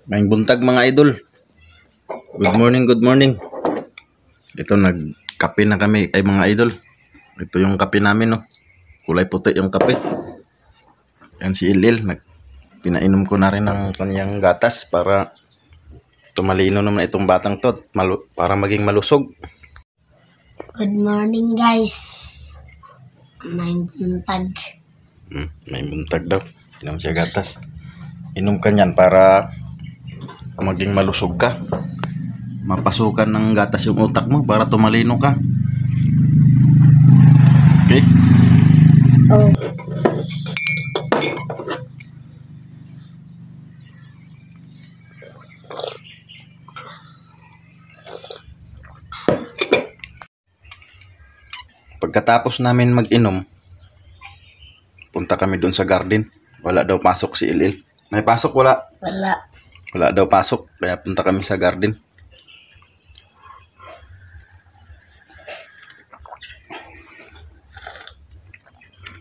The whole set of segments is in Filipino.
Maing buntag mga idol. Good morning, good morning. Ito nagkape na kami ay mga idol. Ito yung kape namin no. Kulay puti yung kape. Yan si Ilil. Pinainom ko na rin ng kanyang gatas para tumalino naman itong batang to para maging malusog. Good morning guys. May buntag. May buntag daw. Inom siya gatas. Inom ka niyan para maging malusog ka. Mapasukan ng gatas yung utak mo para tumalino ka. Okay? Oh. Pagkatapos namin mag-inom, punta kami doon sa garden. Wala daw pasok si Ilil. May pasok wala? Wala. Wala daw pasok, kaya punta kami sa garden.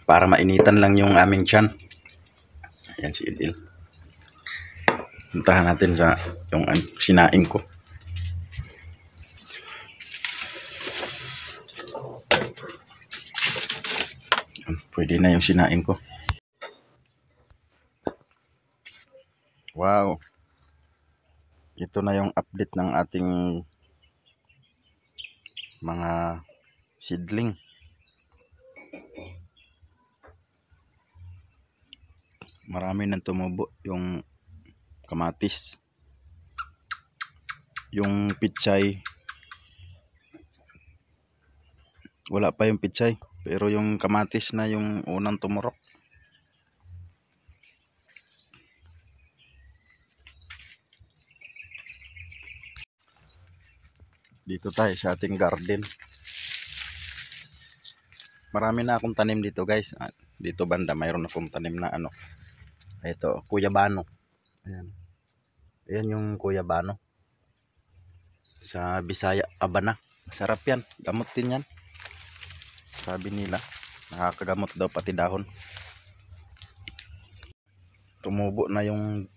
Para mainitan lang yung aming tiyan. Ayan si Ilil. Puntahan natin sa yung sinaing ko. Pwede na yung sinaing ko. Wow. Ito na yung update ng ating mga seedling. Marami nang tumubo yung kamatis. Yung pitsay. Wala pa yung pitsay. Pero yung kamatis na yung unang tumurok. Dito tayo sa ating garden. Marami na akong tanim dito guys. Dito banda mayroon akong tanim na ano. Ito, kuyabano. Ayan. Ayan yung kuyabano. Sa Bisaya, abana. Masarap yan. Gamot din yan. Sabi nila, nakakagamot daw pati dahon. Tumubo na yung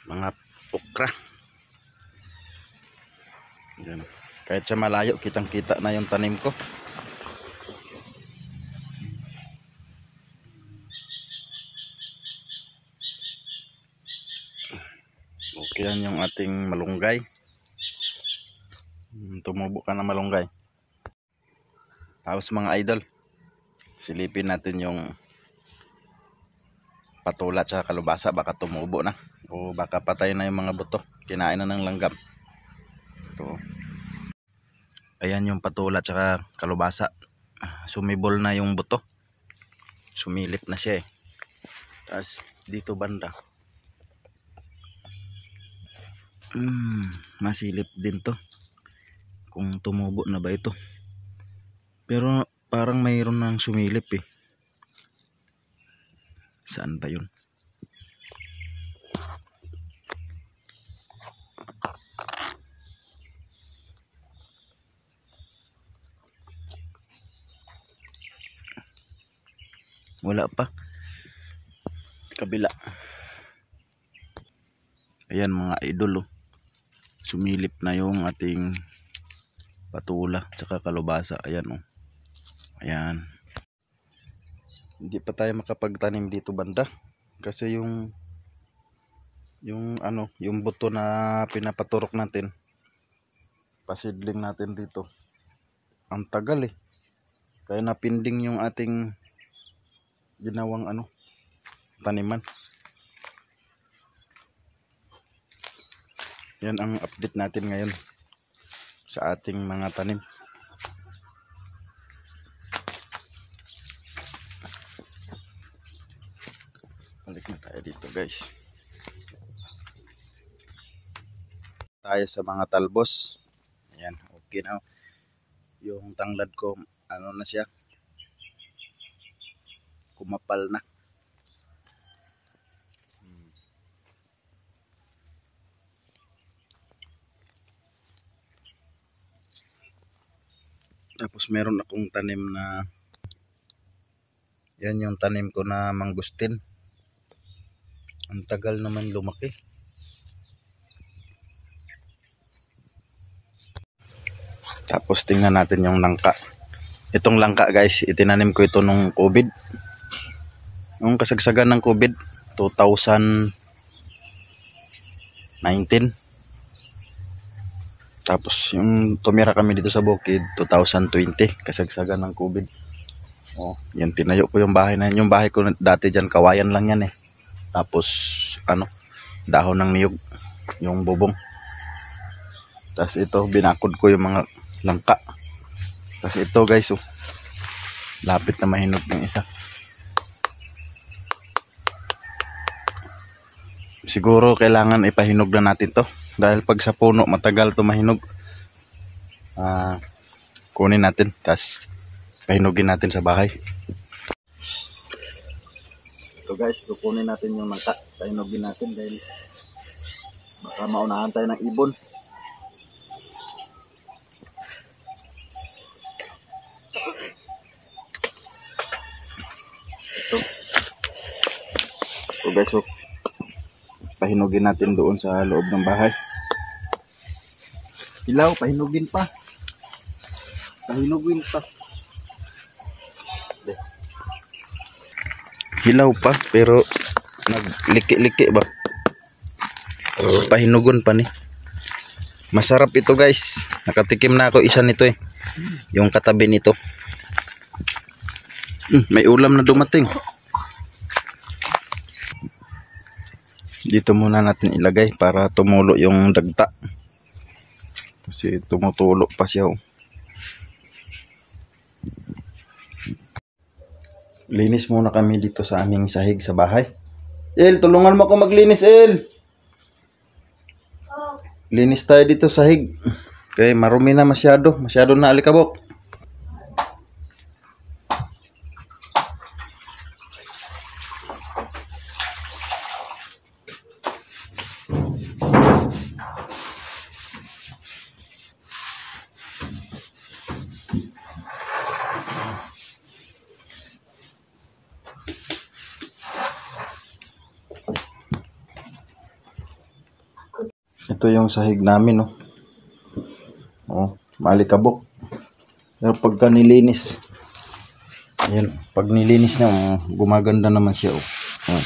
mga okra. Ayan. Kahit sa malayo, kitang-kita na yung tanim ko. Okay yan yung ating malunggay. Tumubo ka na malunggay. Tapos mga idol, silipin natin yung patula at kalubasa. Baka tumubo na. O baka patay na yung mga buto. Kinain na ng langgam. Ito. Ayan yung patula at kalubasa. Sumibol na yung buto. Sumilip na siya eh. Tapos dito banda. Masilip din to. Kung tumubo na ba ito. Pero parang mayroon nang sumilip eh. Saan ba yun? Wala pa. Kabila. Ayan mga idol oh. Sumilip na yung ating patula tsaka kalubasa. Ayan oh. Ayan. Hindi pa tayo makapagtanim dito banda kasi yung buto na pinapaturok natin, pasidling natin dito, ang tagal eh. Kaya napinding yung ating ginawang taniman. Yan ang update natin ngayon sa ating mga tanim. Balik na tayo dito guys. Tayo sa mga talbos. Ayan, okay na. Yung tanglad ko, na siya, kumapal na. Tapos meron akong tanim na, yan yung tanim ko na mangustin. Ang tagal naman lumaki. Tapos tingnan natin yung langka. Itong langka guys, itinanim ko ito nung COVID. Nung kasagsagan ng COVID 2019. Tapos yung tumira kami dito sa bukid 2020, kasagsagan ng COVID. Oh, yan, tinayo ko yung bahay na yan. Yung bahay ko dati dyan, kawayan lang yan eh. Tapos dahon ng niyog, yung bubong. Tapos ito, binakod ko yung mga langka. Tapos ito guys, oh, lapit na mahinog ng isa. Siguro kailangan ipahinog na natin to. Dahil pag sa puno, matagal to mahinog. Kunin natin, tapos pahinugin natin sa bahay. So guys, kukunin natin yung langka. Pahinugin natin dahil baka maunahan tayo ng ibon. So guys, so, pahinugin natin doon sa loob ng bahay. Ilaw, pahinugin pa. Pahinugin pa. Hilaw pa, pero nagliki-liki ba? Pahinugon pa ni. Masarap ito guys. Nakatikim na ako isa nito eh. Yung katabi nito. May ulam na dumating. Dito muna natin ilagay para tumulo yung dagta. Kasi tumutulo pa siya. Linis muna kami dito sa aming sahig sa bahay. El, tulungan mo ako maglinis, El. Linis tayo dito sa sahig. Okay, marumi na masyado. Masyado na alikabok. Ito yung sahig namin, oh. Oh, malikabok. Pero pagka nilinis, ayan, pag nilinis na, gumaganda naman siya, oh. Oh.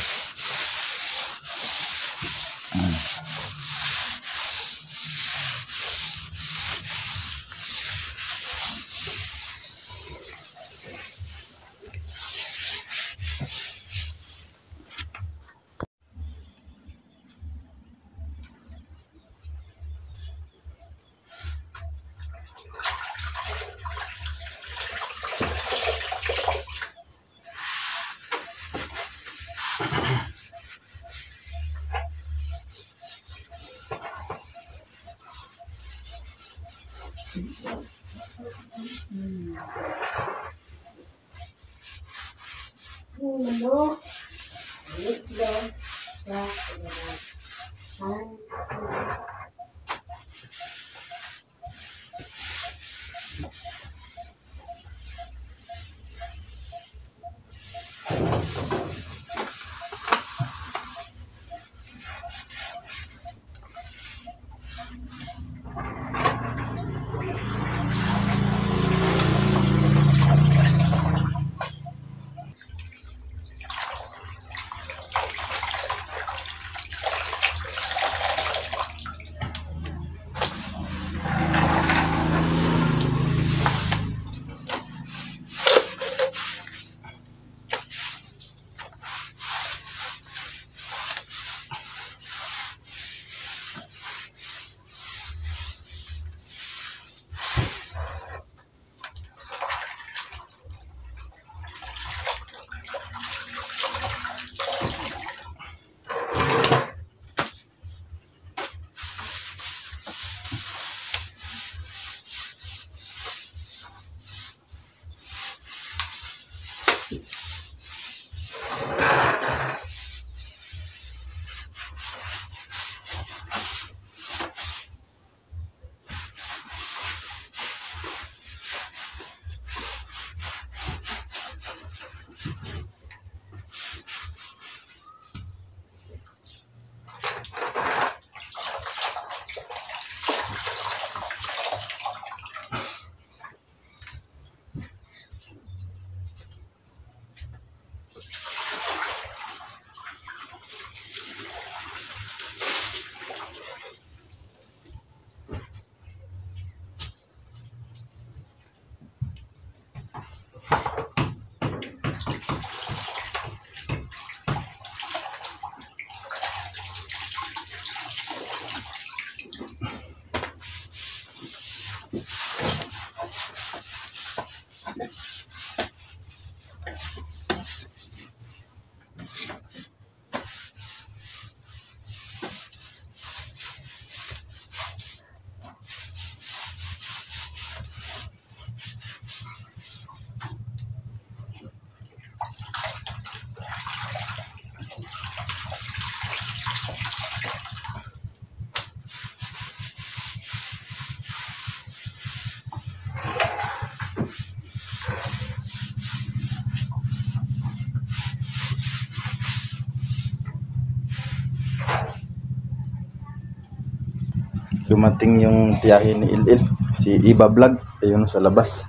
dumating yung tiyahin ni Ilil, si Iba Vlog. Ayun sa labas.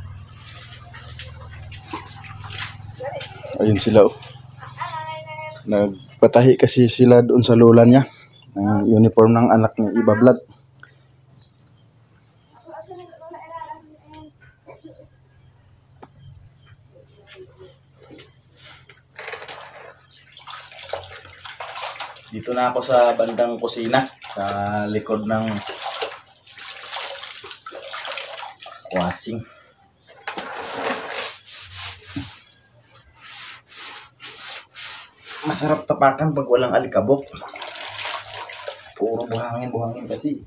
Ayun sila oh. Nagpatahi kasi sila doon sa lola niya ng uniform ng anak ni Iba Vlog. Dito na ako sa bandang kusina, sa likod ng washing. Masarap tapakan pag walang alikabok. Puro buhangin kasi.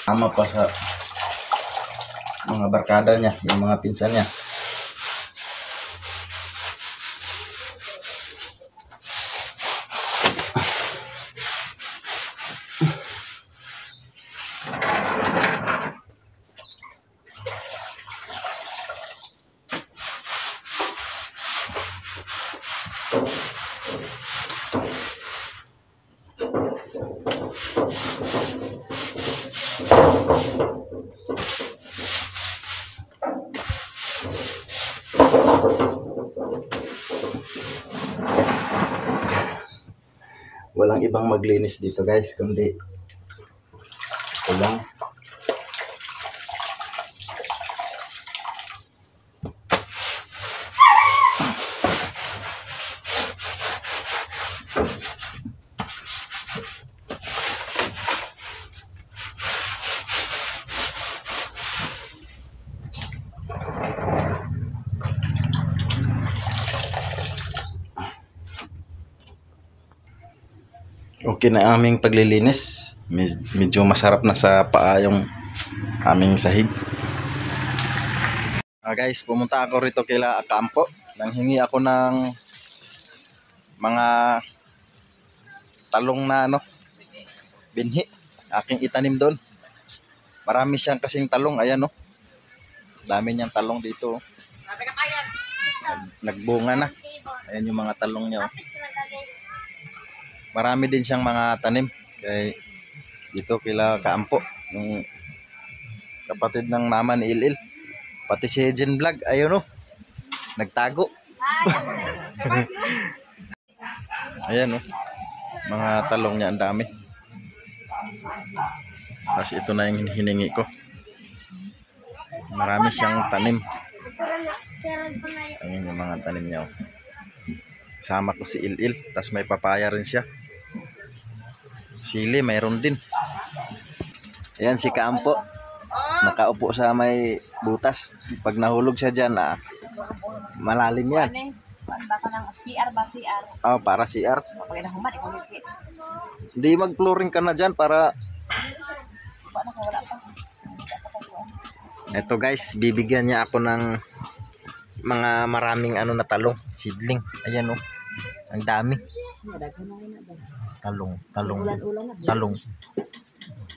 Tama pa sa mga barkada niya, yung mga pinsan niya. Walang ibang maglinis dito guys, kundi ito lang. Okay na aming paglilinis. Medyo masarap na sa paa yung aming sahig. Guys, pumunta ako rito kila Akampo. Nanghingi ako ng mga talong na binhi. Aking itanim doon. Marami siyang kasing talong. Ayan dami niyang talong dito. Nagbunga na. Ayan yung mga talong niya. Marami din siyang mga tanim kay dito kila Kaampo, yung kapatid ng mama ni Ilil. Pati si Jen Vlog, ayun nagtago. Ayan mga talong niya, ang dami. Tapos ito na yung hiningi ko. Marami siyang tanim. Ayan yung mga tanim niya. Sama ko si Ilil, tapos may papaya rin siya. Sili, mayroon din. Ayan si Kaampo. Nakaupo sa may butas. Pag nahulog siya dyan, malalim yan. Baka ng CR ba CR? Oh, para CR. Pag nahuman, ikumikit. Hindi mag-flooring ka na dyan para... Ito guys, bibigyan niya ako ng mga maraming na talong, seedling. Ayan ang dami. Talong.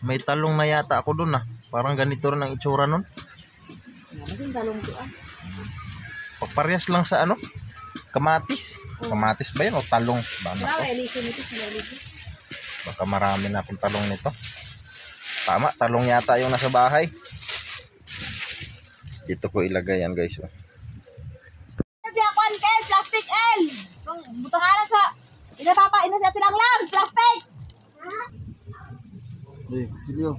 May talong na yata ako doon Parang ganito rin ang itsura nun. Pagparyas lang sa kamatis. Kamatis ba yun o talong? Baka marami na akong talong nito. Tama, talong yata yung nasa bahay. Dito ko ilagay yan guys. Plastic L. Butangalan sa ina sa tilang lang plastic. Silyo.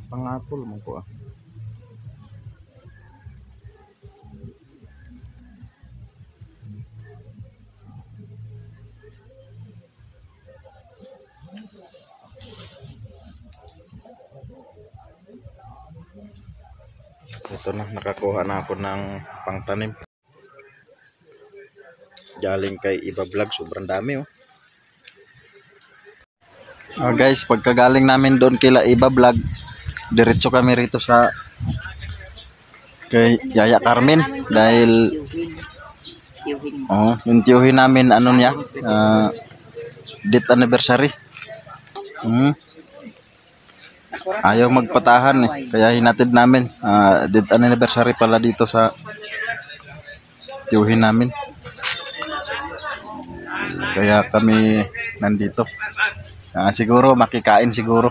Pangapol mo ko ah. Ito na, nakakuha na ako ng pangtanim. Galing kay Iba Vlog, sobrang dami oh. Guys, pagkagaling namin doon kila Iba Vlog, diretso kami rito sa kay Yaya Carmen dahil yung tiyuhin namin ano niya, date anniversary. Ayaw magpatahan eh, kaya hinatid namin. Date anniversary pala dito sa tiyuhin namin. Kaya kami nandito. Siguro makikain siguro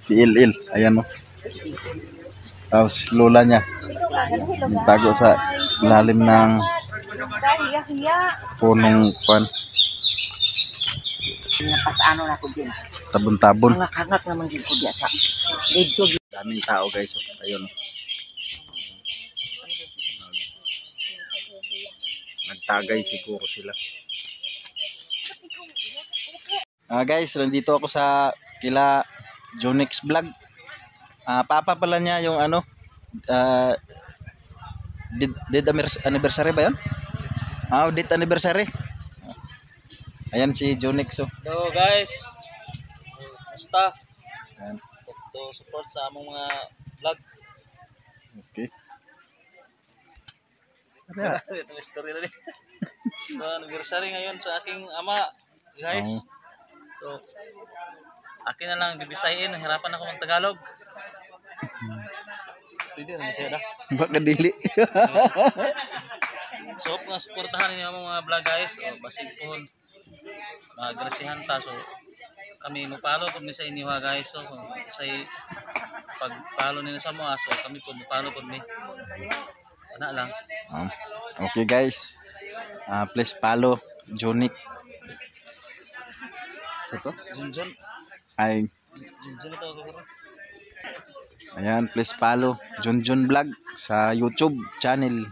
si Il. Ayan oh. Tapos lola niya tago sa lalim ng punong pan. Napasano na ko din. Tabon-tabon. Mga kangak naman din ko diya sa dito. Daming tao guys. Oh. Ayun. Nagtagay siguro sila. Guys, nandito ako sa kila Jonix Vlog. Papa pala niya yung ano, date anniversary ba yun? Date anniversary. Ayan si Jonix. Oh. Hello guys. Basta. Ayan. To support sa among mga vlog. Okay. Ito may story na rin. So, anniversary ngayon sa aking ama, guys. So, akin na lang bibisahin, nahirapan ako ng Tagalog. Pwede na masaya na. Baka dili. So, hope nga supportahan ninyo ang mga vlog guys. O, basig po, magrasihan ta. So, kami mupalo po sa inyo ha guys. So, sa pagpalo nila sa mga, so kami po mupalo po mi. Ano lang. Okay guys. Please follow Jonik. Ito? Junjun. Ay. Junjun ito ako. Ayan, please follow Junjun Vlog sa YouTube channel.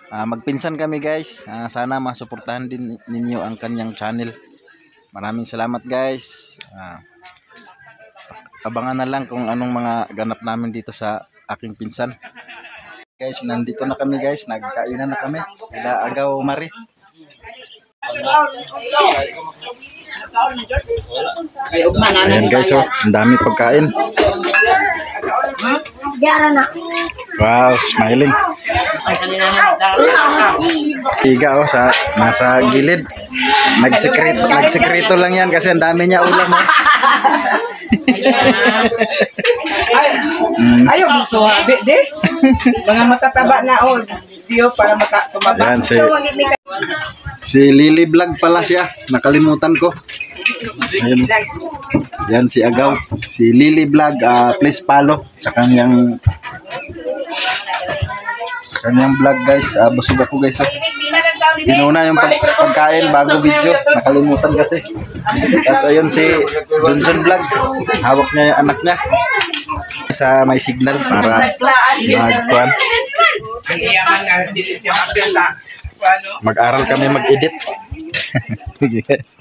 Magpinsan kami guys. Sana masuportahan din ninyo ang kanyang channel. Maraming salamat guys. Abangan na lang kung anong mga ganap namin dito sa aking pinsan. Guys, nandito na kami guys. Nagkainan na kami. Kila Agaw Mari. Ayan guys, oh, ang dami pagkain. Wow, smiling. Tiga oh, nasa gilid. Nagsekreto lang yan kasi ang dami niya ulam oh. Ayaw gusto ha. Di? Mga matataba na oh. Diyo para tumabas. Yan, si Lily Vlog pala siya. Nakalimutan ko. Ayun. Yan si Agaw. Si Lily Vlog. Please follow sa kanyang vlog guys. Busog ako guys. Inuna yung pagkain bago video. Nakalimutan kasi. Tapos ayun si Junjun Vlog. Hawak niya yung anak niya. Sa may signal para magkuhan. Mag-aral kami mag-edit. Yes.